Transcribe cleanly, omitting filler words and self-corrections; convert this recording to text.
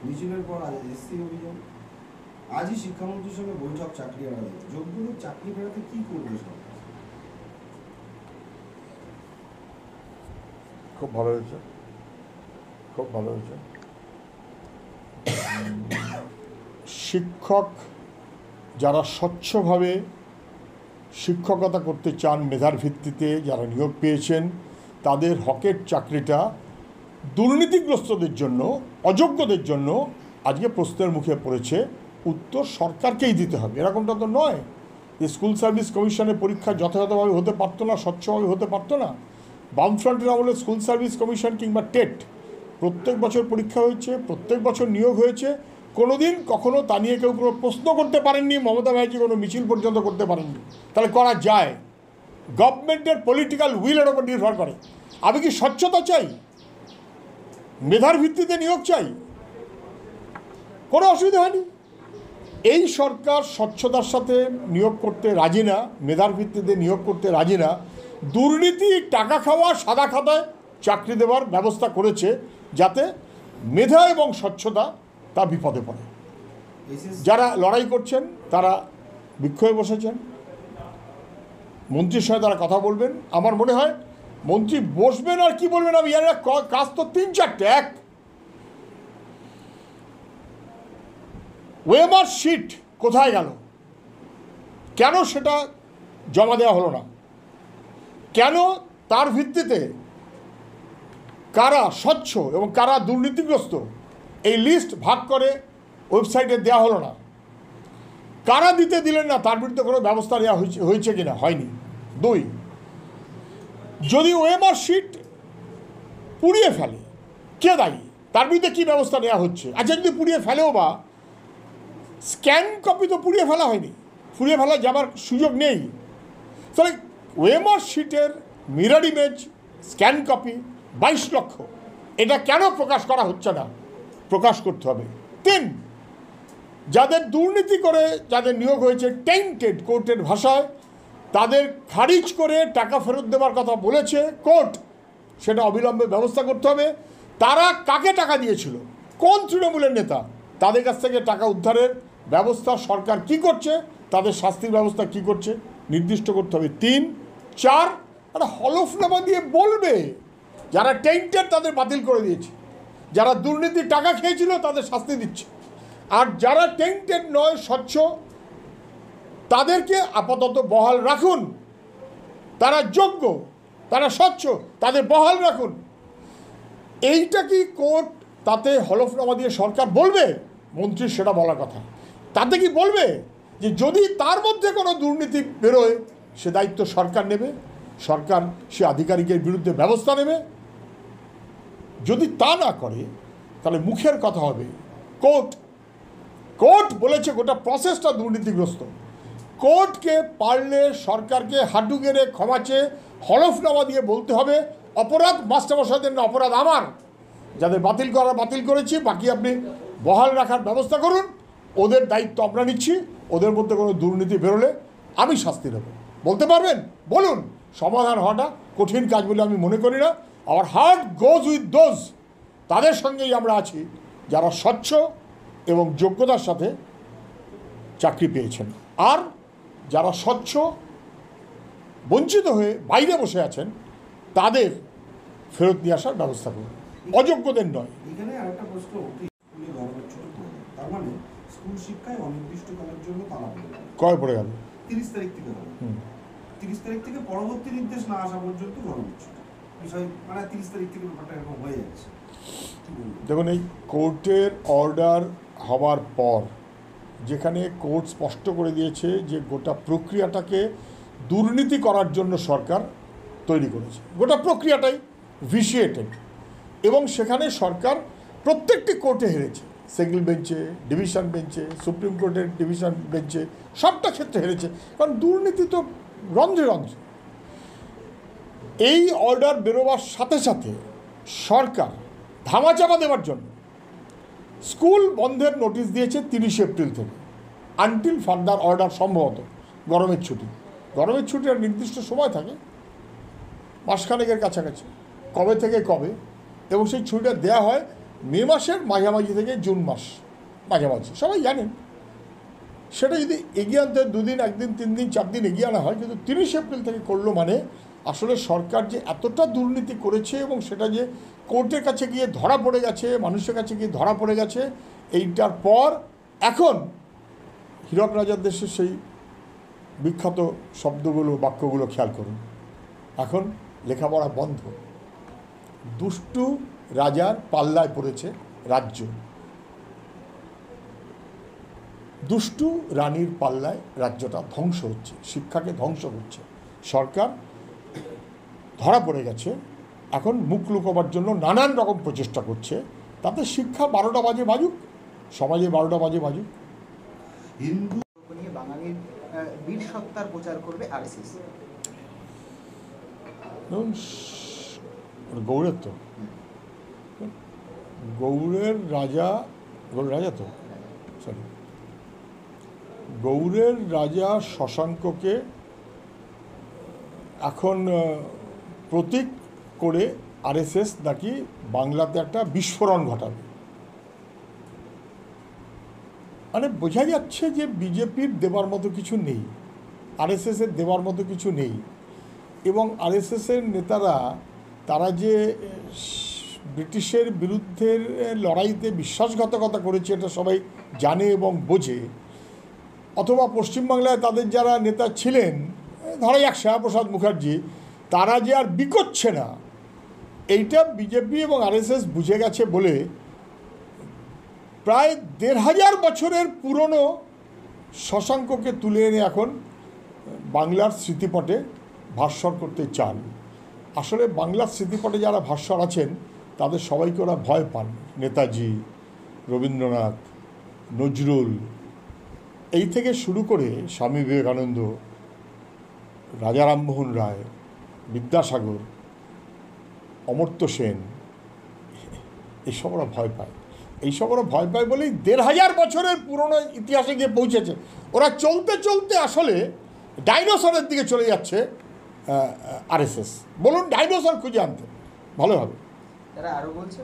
মিছিলের পর আজ এসসি অভিযান, আজই শিক্ষামন্ত্রীর সঙ্গে বৈঠক চাকরি হারাতে। যোগ্যদের চাকরি ফেরাতে কি করবে সরকার? খুব ভালো হয়েছে, খুব ভালো হয়েছে। শিক্ষক যারা স্বচ্ছভাবে শিক্ষকতা করতে চান, মেধার ভিত্তিতে যারা নিয়োগ পেয়েছেন, তাদের হকের চাকরিটা দুর্নীতিগ্রস্তদের জন্য, অযোগ্যদের জন্য আজকে প্রশ্নের মুখে পড়েছে। উত্তর সরকারকেই দিতে হবে, এরকমটা তো নয় যে স্কুল সার্ভিস কমিশনের পরীক্ষা যথাযথভাবে হতে পারতো না, স্বচ্ছভাবে হতে পারতো না। বামফ্রন্টের আমলে স্কুল সার্ভিস কমিশন কিংবা টেট প্রত্যেক বছর পরীক্ষা হয়েছে, প্রত্যেক বছর নিয়োগ হয়েছে। কোনোদিন কখনো তা নিয়ে কেউ কোনো প্রশ্ন করতে পারেননি, মমতা ব্যানার্জি কোনো মিছিল পর্যন্ত করতে পারেননি। তাহলে করা যায়, গভর্নমেন্টের পলিটিক্যাল উইলের ওপর নির্ভর করে। আমি কি স্বচ্ছতা চাই, মেধার ভিত্তিতে নিয়োগ চাই, কোনো অসুবিধা হয়নি। এই সরকার স্বচ্ছতার সাথে নিয়োগ করতে রাজি না, মেধার ভিত্তিতে নিয়োগ করতে রাজি না। দুর্নীতি, টাকা খাওয়া, সাদা খাতায় চাকরি দেওয়ার ব্যবস্থা করেছে, যাতে মেধা এবং স্বচ্ছতা তা বিপদে পড়ে। যারা লড়াই করছেন তারা বিক্ষোভে বসেছেন, মন্ত্রীর সঙ্গে তারা কথা বলবেন। আমার মনে হয় মন্ত্রী বসবেন আর কি বলবেন আমি জানি না, কাজ তো 3-4টে। এক, ওয়েমার শিট কোথায় গেল, কেন সেটা জমা দেওয়া হলো না, কেন তার ভিত্তিতে কারা স্বচ্ছ এবং কারা দুর্নীতিগ্রস্ত এই লিস্ট ভাগ করে ওয়েবসাইটে দেওয়া হলো না, কারা দিতে দিলেন না, তার বিরুদ্ধে কোনো ব্যবস্থা নেওয়া হয়েছে কিনা, হয়নি। 2, যদি ওয়েমার শিট পুড়িয়ে ফেলে কে দায়ী, তার বিরুদ্ধে কী ব্যবস্থা নেওয়া হচ্ছে। আচ্ছা, যদি পুড়িয়ে ফেলেও বা স্ক্যান কপি তো পুড়িয়ে ফেলা হয়নি, পুড়িয়ে ফেলা যাবার সুযোগ নেই। তাহলে ওয়েমার শিটের মিরর ইমেজ, স্ক্যান কপি 22 লক্ষ, এটা কেন প্রকাশ করা হচ্ছে না, প্রকাশ করতে হবে। 3, যাদের দুর্নীতি করে যাদের নিয়োগ হয়েছে টেন্টেড, কোর্টের ভাষায় তাদের খারিজ করে টাকা ফেরত দেওয়ার কথা বলেছে কোর্ট, সেটা অবিলম্বে ব্যবস্থা করতে হবে। তারা কাকে টাকা দিয়েছিল, কোন তৃণমূলের নেতা, তাদের কাছ থেকে টাকা উদ্ধারের ব্যবস্থা সরকার কি করছে, তাদের শাস্তির ব্যবস্থা কি করছে নির্দিষ্ট করতে হবে। 3, 4, একটা হলফনামা দিয়ে বলবে যারা টেন্টেড তাদের বাতিল করে দিয়েছে, যারা দুর্নীতির টাকা খেয়েছিল তাদের শাস্তি দিচ্ছে, আর যারা টেন্টেড নয়, স্বচ্ছ, তাদেরকে আপাতত বহাল রাখুন। তারা যোগ্য, তারা স্বচ্ছ, তাদের বহাল রাখুন। এইটা কি কোর্ট তাতে হলফনামা দিয়ে সরকার বলবে? মন্ত্রীর সেটা বলার কথা। তাতে কি বলবে যে যদি তার মধ্যে কোনো দুর্নীতি বেরোয় সে দায়িত্ব সরকার নেবে, সরকার সে আধিকারিকের বিরুদ্ধে ব্যবস্থা নেবে? যদি তা না করে তাহলে মুখের কথা হবে। কোর্ট বলেছে গোটা প্রসেসটা দুর্নীতিগ্রস্ত। কোর্টকে পারলে সরকারকে হাঁটু গেড়ে ক্ষমা চেয়ে হলফনামা দিয়ে বলতে হবে অপরাধ মাস্টারমশাইদের না, অপরাধ আমার। যাদের বাতিল করেছি, বাকি আপনি বহাল রাখার ব্যবস্থা করুন, ওদের দায়িত্ব আমরা নিচ্ছি, ওদের মধ্যে কোনো দুর্নীতি বেরোলে আমি শাস্তি দেব। বলতে পারবেন? বলুন। সমাধান হওয়াটা কঠিন কাজ বলে আমি মনে করি না। Hour heart goes with those, তাদের সঙ্গেই আমরা আছি যারা স্বচ্ছ এবং যোগ্যতার সাথে চাকরি পেয়েছেন। আর যারা স্বচ্ছ বঞ্চিত হয়ে বাইরে বসে আছেন তাদের ফেরত নিয়ে আসার ব্যবস্থা করুন, অযোগ্যদের নয়। এখানে আরেকটা প্রশ্ন, স্কুলে গরমের ছুটি পড়ে গেল, তার মানে স্কুল শিক্ষায় অনির্দিষ্টকালের জন্য তালা পড়ে গেল। কয় পড়ে গেল? 30 তারিখ থেকে হবে। 30 তারিখ থেকে পরবর্তী নির্দেশ না আসা পর্যন্ত গরমের ছুটি। বিষয় মানে 30 তারিখ থেকে ব্যাপারটা এরকম হয়ে যাচ্ছে। দেখুন, এই কোর্টের অর্ডার হওয়ার পর যেখানে কোর্ট স্পষ্ট করে দিয়েছে যে গোটা প্রক্রিয়াটাকে দুর্নীতি করার জন্য সরকার তৈরি করেছে, গোটা প্রক্রিয়াটাই ভিশিয়েটেড, এবং সেখানে সরকার প্রত্যেকটি কোর্টে হেরেছে, সিঙ্গেল বেঞ্চে, ডিভিশন বেঞ্চে, সুপ্রিম কোর্টের ডিভিশন বেঞ্চে, সবটা ক্ষেত্রে হেরেছে, কারণ দুর্নীতি তো রন্ধ্রে রন্ধ্রে। এই অর্ডার বেরোবার সাথে সাথে সরকার ধামাচাপা দেওয়ার জন্য স্কুল বন্ধের নোটিশ দিয়েছে 30 এপ্রিল থেকে, আনটিল ফার্দার অর্ডার। সম্ভবত গরমের ছুটি আর নির্দিষ্ট সময় থাকে, মাসখানেকের কাছাকাছি, কবে থেকে কবে, এবং সেই ছুটিটা দেওয়া হয় মে মাসের মাঝামাঝি থেকে জুন মাস মাঝামাঝি, সবাই জানেন। সেটা যদি এগিয়ে আনতে 2 দিন 1 দিন 3 দিন 4 দিন এগিয়ে আনা হয়, কিন্তু 30 এপ্রিল থেকে করলো মানে আসলে সরকার যে এতটা দুর্নীতি করেছে এবং সেটা যে কোর্টের কাছে গিয়ে ধরা পড়ে গেছে, মানুষের কাছে গিয়ে ধরা পড়ে গেছে, এইটার পর এখন হীরক রাজার দেশের সেই বিখ্যাত শব্দগুলো বাক্যগুলো খেয়াল করুন। এখন লেখাপড়া বন্ধ, দুষ্টু রাজার পাল্লায় পড়েছে রাজ্য, দুষ্টু রানীর পাল্লায় রাজ্যটা ধ্বংস হচ্ছে, শিক্ষাকে ধ্বংস করছে। সরকার ধরা পড়ে গেছে, এখন মুখ লুকোবার জন্য নানান রকম প্রচেষ্টা করছে। তাতে শিক্ষা 12টা বাজে বাজুক, সমাজে 12টা বাজে বাজুক। হিন্দু নিয়ে বাঙালির বীর সত্তার প্রচার করবে আরএসএস। ধরুন গৌড়ের তো গৌড়ের রাজা তো সরি গৌড়ের রাজা শশাঙ্ককে এখন প্রতীক করে আরএসএস নাকি বাংলাতে একটা বিস্ফোরণ ঘটাবে। মানে বোঝা যাচ্ছে যে বিজেপির দেবার মতো কিছু নেই, আরএসএসের দেবার মতো কিছু নেই। এবং আরএসএসের নেতারা তারা যে ব্রিটিশের বিরুদ্ধে লড়াইতে বিশ্বাসঘাতকতা করেছে এটা সবাই জানে এবং বোঝে। অথবা পশ্চিমবাংলায় তাদের যারা নেতা ছিলেন, ধরা যাক শ্যামাপ্রসাদ মুখার্জি, তারা যে আর বিকোচ্ছে না, এইটা বিজেপি এবং আরএসএস বুঝে গেছে বলে প্রায় 1500 বছরের পুরনো শশাঙ্ককে তুলে এনে এখন বাংলার স্মৃতিপটে ভাস্বর করতে চান। আসলে বাংলার স্মৃতিপটে যারা ভাস্বর আছেন তাদের সবাইকে ওরা ভয় পান। নেতাজি, রবীন্দ্রনাথ, নজরুল, এই থেকে শুরু করে স্বামী বিবেকানন্দ, রাজা রামমোহন রায়, বিদ্যাসাগর, অমর্ত্য সেন, এইসব ওরা ভয় পায়। এইসব ওরা ভয় পায় বলেই 1500 বছরের পুরনো ইতিহাসে গিয়ে পৌঁছেছে। ওরা চলতে চলতে আসলে ডাইনোসরের দিকে চলে যাচ্ছে আরএসএস। বলুন ডাইনোসর খুঁজে আনতে ভালো হবে। তারা আরো বলছে